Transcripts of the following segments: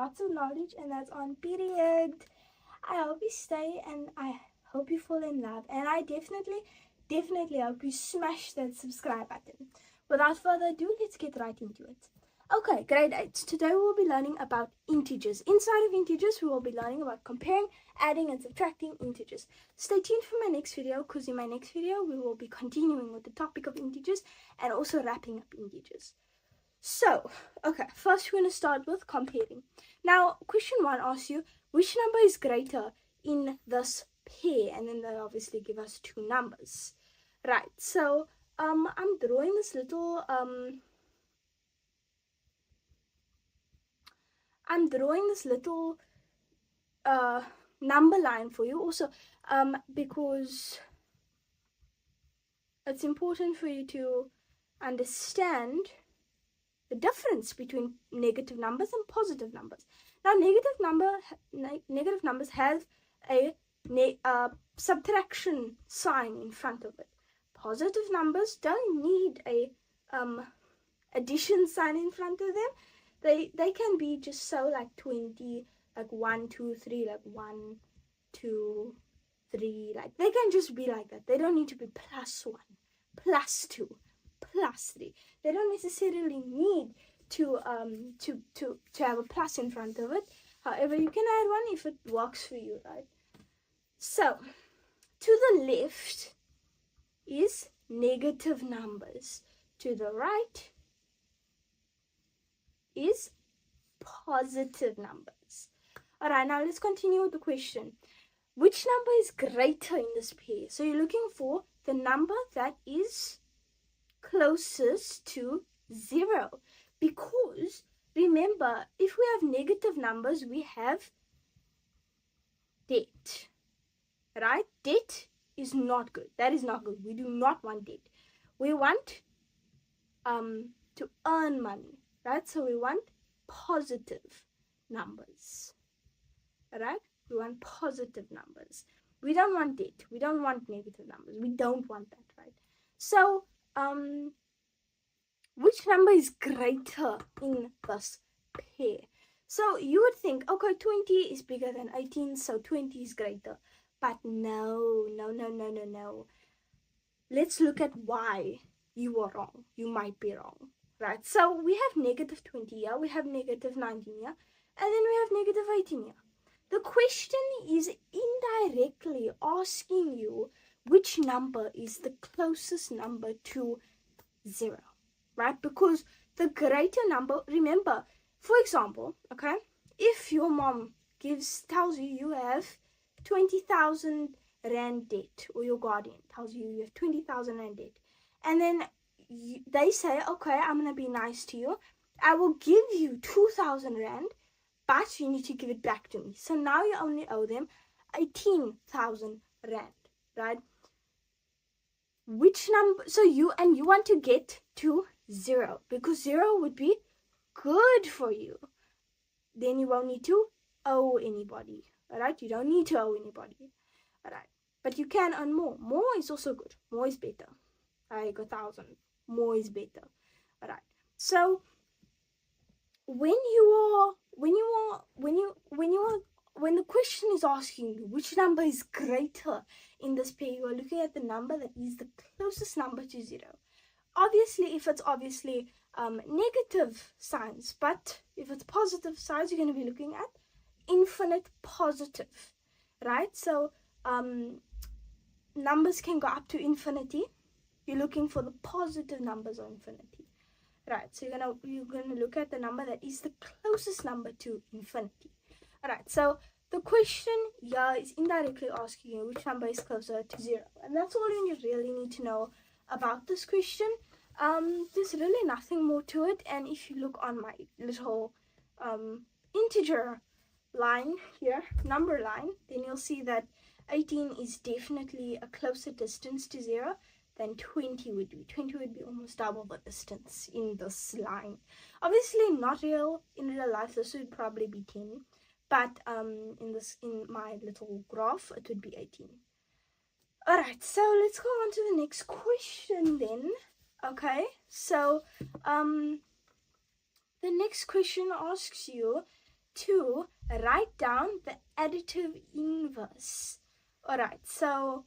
lots of knowledge, and that's on period. I hope you stay, and I hope you fall in love, and I definitely hope you smash that subscribe button. Without further ado, let's get right into it. Okay, grade 8. Today we will be learning about integers. Inside of integers, we will be learning about comparing, adding, and subtracting integers. Stay tuned for my next video, because in my next video, we will be continuing with the topic of integers and also wrapping up integers. So, okay, first we're going to start with comparing. Now, question 1 asks you, which number is greater in this pair? And then they obviously give us two numbers. Right, so I'm drawing this little number line for you also, because it's important for you to understand the difference between negative numbers and positive numbers. Now, negative numbers have a subtraction sign in front of it. Positive numbers don't need a addition sign in front of them. They can be just so like 20, like 1, 2, 3, like 1, 2, 3, like they can just be like that. They don't need to be +1, +2, +3. They don't necessarily need to have a plus in front of it. However, you can add one if it works for you, right? So, to the left is negative numbers. To the right is positive numbers. Alright, now let's continue with the question. Which number is greater in this pair? So you're looking for the number that is closest to 0. Because, remember, if we have negative numbers, we have debt. Right? Debt is not good. That is not good. We do not want debt. We want to earn money. Right? So we want positive numbers. Right? We want positive numbers. We don't want debt. We don't want negative numbers. We don't want that, right? So, which number is greater in this pair? So you would think, okay, 20 is bigger than 18, so 20 is greater. But no. Let's look at why you are wrong. You might be wrong. Right, so we have negative 20 here, we have negative 19 here, and then we have negative 18 here. The question is indirectly asking you which number is the closest number to 0, right? Because the greater number, remember, for example, okay, if your mom tells you you have 20,000 Rand debt, or your guardian tells you you have 20,000 Rand debt, and then they say, okay, I'm going to be nice to you. I will give you 2,000 Rand, but you need to give it back to me. So now you only owe them 18,000 Rand, right? Which number? So you want to get to 0, because 0 would be good for you. Then you won't need to owe anybody, alright? You don't need to owe anybody, alright? But you can earn more. More is also good. More is better. Like 1,000. More is better. Alright. So when the question is asking you which number is greater in this pair, you are looking at the number that is the closest number to 0. Obviously, if it's negative signs, but if it's positive signs, you're going to be looking at infinite positive, right? So numbers can go up to infinity. You're looking for the positive numbers of infinity, right? So you're gonna look at the number that is the closest number to infinity. All right. So the question here is indirectly asking you which number is closer to 0, and that's all you really need to know about this question. There's really nothing more to it, and if you look on my little integer line here, number line, then you'll see that 18 is definitely a closer distance to 0 than 20 would be. 20 would be almost double the distance in this line. Obviously not in real life, this would probably be 10, but in my little graph it would be 18. Alright, so let's go on to the next question then. Okay, so the next question asks you to write down the additive inverse. Alright, so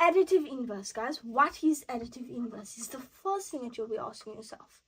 additive inverse, guys. What is additive inverse? Is the first thing that you'll be asking yourself.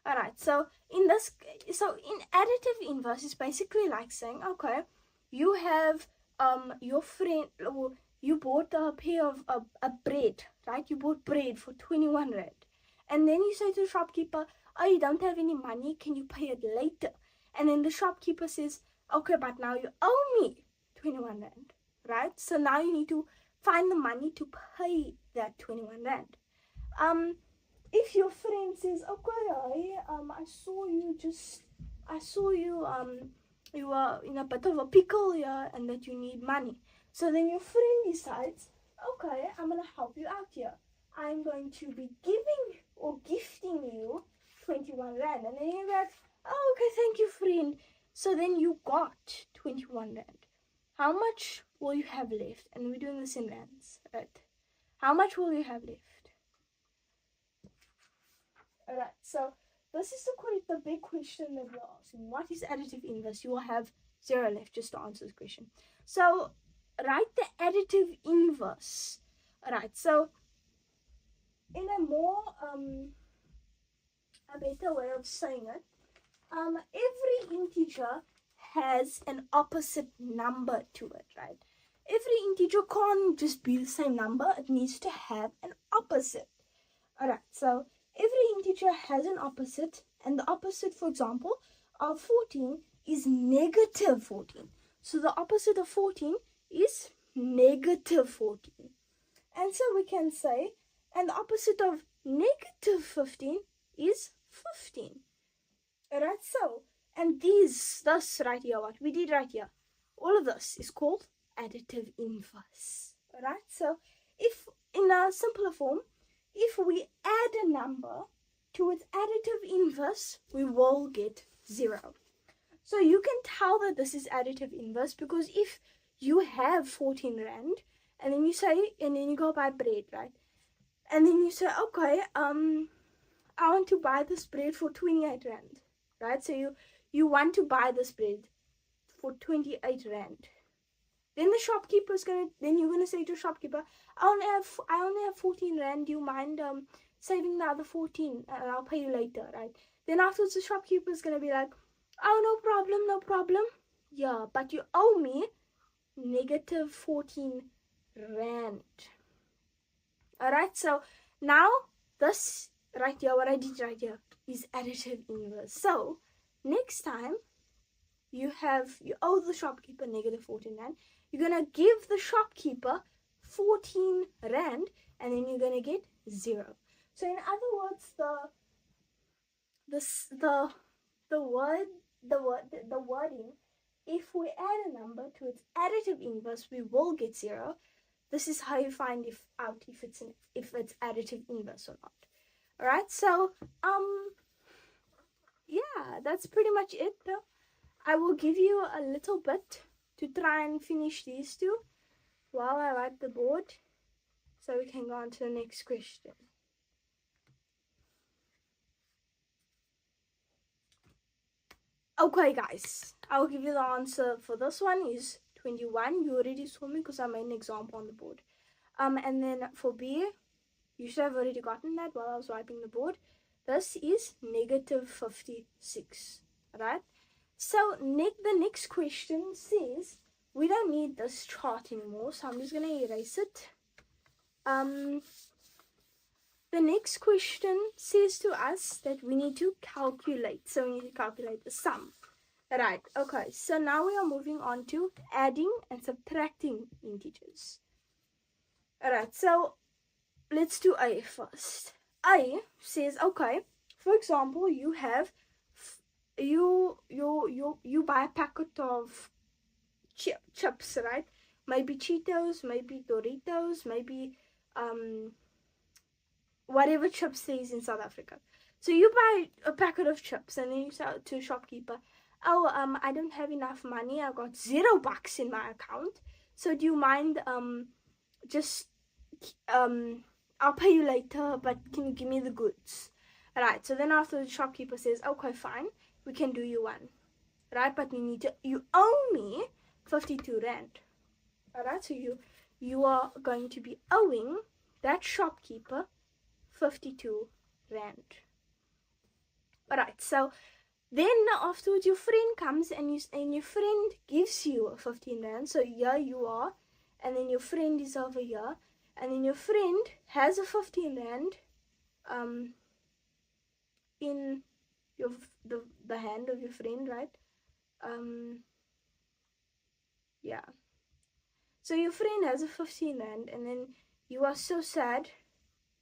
Alright, so in additive inverse is basically like saying, okay, you have your friend, or you bought a pair of a bread, right? You bought bread for 21 rand, and then you say to the shopkeeper, oh, you don't have any money, can you pay it later? And then the shopkeeper says, okay, but now you owe me 21 rand, right? So now you need to find the money to pay that 21 rand. If your friend says, okay, I saw you you were in a bit of a pickle here and that you need money. So then your friend decides, okay, I'm going to help you out here. I'm going to be giving or gifting you 21 rand. And then you're like, oh, okay, thank you, friend. So then you got 21 rand. How much will you have left? And we're doing this in rands, right? How much will you have left? Alright, so this is the big question that we're asking. What is additive inverse? You will have 0 left just to answer this question. So write the additive inverse. Alright, so in a more a better way of saying it, every integer has an opposite number to it, right? Every integer can't just be the same number. It needs to have an opposite. Alright, so every integer has an opposite, and the opposite, for example, of 14 is negative 14. So the opposite of 14 is negative 14. And so we can say, and the opposite of negative 15 is 15. Alright, so, and this right here, what we did right here, all of this is called additive inverse. Alright, so if in a simpler form, if we add a number to its additive inverse, we will get 0. So you can tell that this is additive inverse because if you have 14 rand and then you go buy bread, right? And then you say, okay, I want to buy this bread for 28 rand, right? So you want to buy this bread for 28 rand. Then you're gonna say to the shopkeeper, I only have 14 rand. Do you mind saving the other 14 and I'll pay you later, right? Then afterwards the shopkeeper's gonna be like, oh, no problem. Yeah, but you owe me negative 14 rand. Alright, so now this right here, what I did right here, is additive inverse. So next time you owe the shopkeeper negative 14 rand, you're gonna give the shopkeeper 14 rand and then you're gonna get 0. So in other words, the wording, if we add a number to its additive inverse, we will get 0. This is how you find out if it's additive inverse or not. Alright, so yeah, that's pretty much it though. I will give you a little bit to try and finish these two while I write the board so we can go on to the next question. Okay guys, I'll give you the answer for this one is 21. You already saw me because I made an example on the board. And then for B, you should have already gotten that while I was wiping the board. This is negative 56, right? So the next question says, we don't need this chart anymore, so I'm just going to erase it. The next question says to us that we need to calculate. So we need to calculate the sum. Right, okay, so now we are moving on to adding and subtracting integers. Alright, so let's do A first. A says, okay, for example, you have you buy a packet of chips, right? Maybe Cheetos, maybe Doritos, maybe whatever chips there is in South Africa. So you buy a packet of chips and then you say to a shopkeeper, oh, I don't have enough money. I've got $0 in my account. So do you mind I'll pay you later, but can you give me the goods? Alright, so then after the shopkeeper says, okay, fine, we can do you one. right? But you owe me 52 rand. Alright, so you are going to be owing that shopkeeper 52 rand. Alright, so then afterwards your friend comes and your friend gives you 15 rand. So here you are, and then your friend is over here, and then your friend has a 15 rand in your the hand of your friend, right? Yeah. So your friend has a 15 rand, and then you are so sad,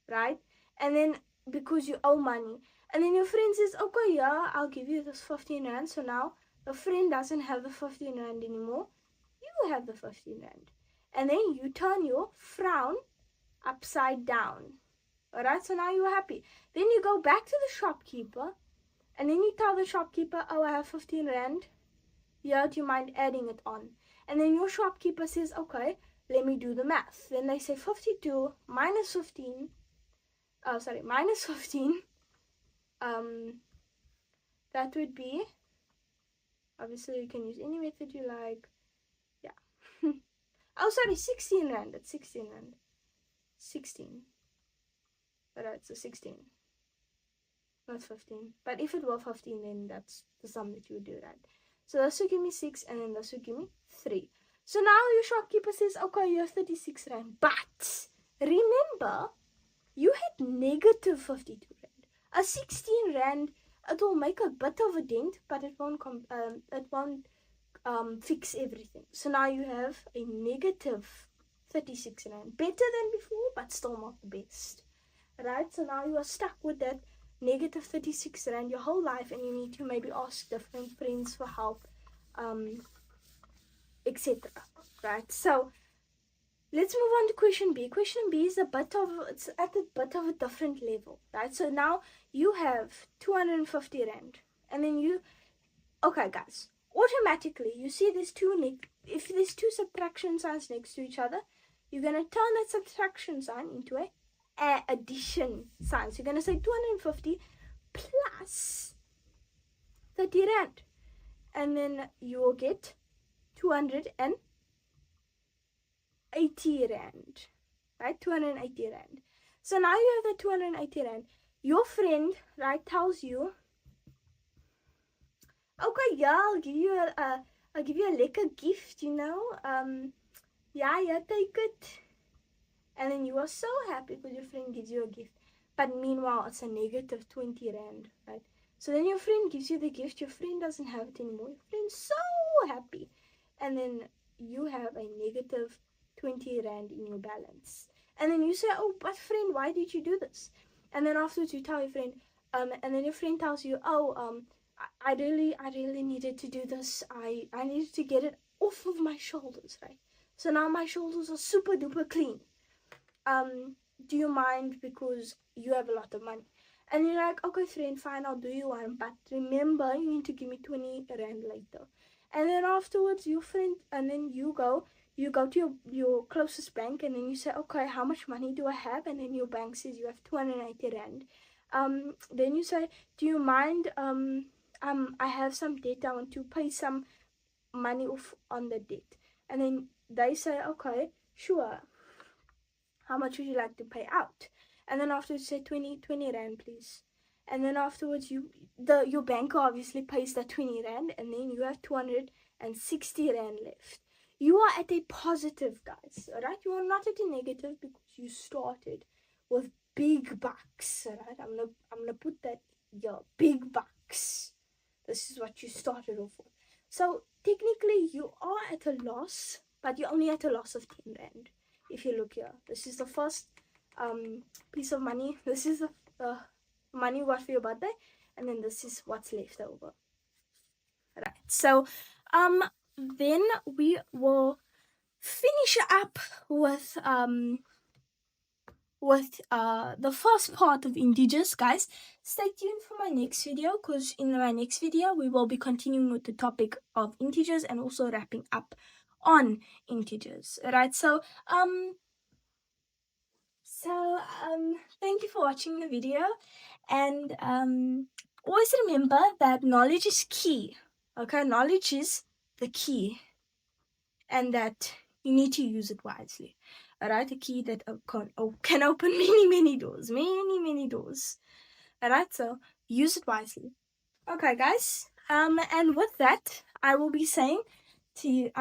right? And then because you owe money, and then your friend says, okay, yeah, I'll give you this 15 rand. So now the friend doesn't have the 15 rand anymore. You have the 15 rand. And then you turn your frown upside down. Alright, so now you're happy. Then you go back to the shopkeeper, and then you tell the shopkeeper, oh, I have 15 rand. Yeah, do you mind adding it on? And then your shopkeeper says, okay, let me do the math. Then they say 52 minus 15. Minus 15. That would be, obviously you can use any method you like. Yeah. Oh, sorry, 16 rand. That's 16 rand. 16. Alright, so 16. Not 15. But if it were 15, then that's the sum that you would do, right? So this will give me 6, and then this will give me 3. So now your shopkeeper says, okay, you have 36 rand. But remember, you had negative 52 rand. A 16 rand, it will make a bit of a dent, but it won't fix everything. So now you have a negative 36 rand. Better than before, but still not the best. Right? So now you are stuck with that negative 36 rand your whole life, and you need to maybe ask different friends for help, etc. Right? So let's move on to question B. Question B is it's at a bit of a different level, right? So now you have 250 rand, and then okay guys, automatically you see if there's two subtraction signs next to each other, you're going to turn that subtraction sign into a addition sign. So you're going to say 250 plus 30 rand, and then you will get 280 rand, right? 280 rand. So now you have the 280 rand. Your friend, right, tells you, okay, yeah, I'll give you a lekker gift, yeah, take it. And then you are so happy because your friend gives you a gift. But meanwhile, it's a negative 20 rand, right? So then your friend gives you the gift. Your friend doesn't have it anymore. Your friend's so happy. And then you have a negative 20 rand in your balance. And then you say, oh, but friend, why did you do this? And then afterwards you tell your friend, and then your friend tells you, oh, I really needed to do this. I needed to get it off of my shoulders, right? So now my shoulders are super duper clean. Do you mind, because you have a lot of money? And you're like, okay friend, fine, I'll do you one, but remember you need to give me 20 rand later. And then afterwards your friend, and then you go to your closest bank, and then you say, okay, how much money do I have? And then your bank says you have 280 rand. Then you say, do you mind, I have some debt, I want to pay some money off on the debt. And then they say, okay, sure, how much would you like to pay out? And then afterwards say 20 rand please. And then afterwards your banker obviously pays that 20 rand, and then you have 260 rand left. You are at a positive, guys, alright? You are not at a negative because you started with big bucks, alright? I'm gonna put that here, big bucks. This is what you started off with. So technically you are at a loss, but you're only at a loss of 10 rand. If you look here, this is the first piece of money. This is the money you got for your birthday, and then this is what's left over. Right. So then we will finish up with the first part of integers, guys. Stay tuned for my next video, because in my next video we will be continuing with the topic of integers and also wrapping up on integers. Right. So thank you for watching the video, and always remember that knowledge is key. Okay, knowledge is the key, and that you need to use it wisely. Alright, a key that can open many doors, many doors. Alright, so use it wisely. Okay, guys. And with that, I will be saying to you,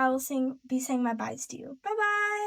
be saying my byes to you. Bye bye.